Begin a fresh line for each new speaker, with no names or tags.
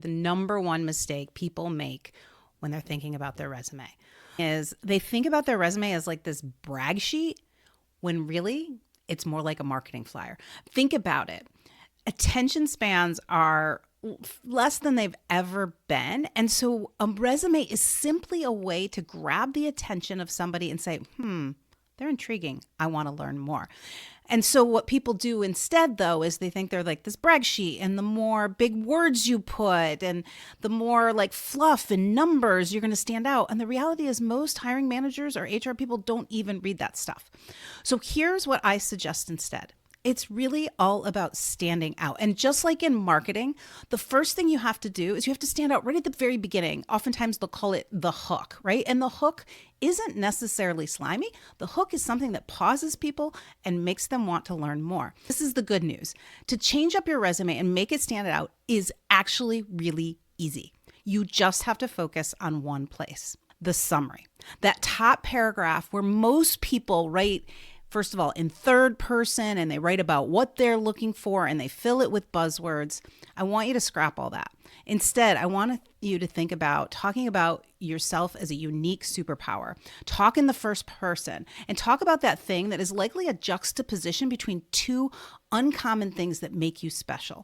The number one mistake people make when they're thinking about their resume is they think about their resume as like this brag sheet when really it's more like a marketing flyer. Think about it. Attention spans are less than they've ever been. And so a resume is simply a way to grab the attention of somebody and say, they're intriguing. I want to learn more. And so what people do instead, though, is they think they're like this brag sheet, and the more big words you put and the more like fluff and numbers, you're going to stand out. And the reality is most hiring managers or HR people don't even read that stuff. So here's what I suggest instead. It's really all about standing out. And just like in marketing, the first thing you have to do is you have to stand out right at the very beginning. Oftentimes they'll call it the hook, right? And the hook isn't necessarily slimy. The hook is something that pauses people and makes them want to learn more. This is the good news. To change up your resume and make it stand out is actually really easy. You just have to focus on one place, the summary. That top paragraph where most people write, first of all, in third person, and they write about what they're looking for and they fill it with buzzwords. I want you to scrap all that. Instead, I want you to think about talking about yourself as a unique superpower. Talk in the first person and talk about that thing that is likely a juxtaposition between two uncommon things that make you special.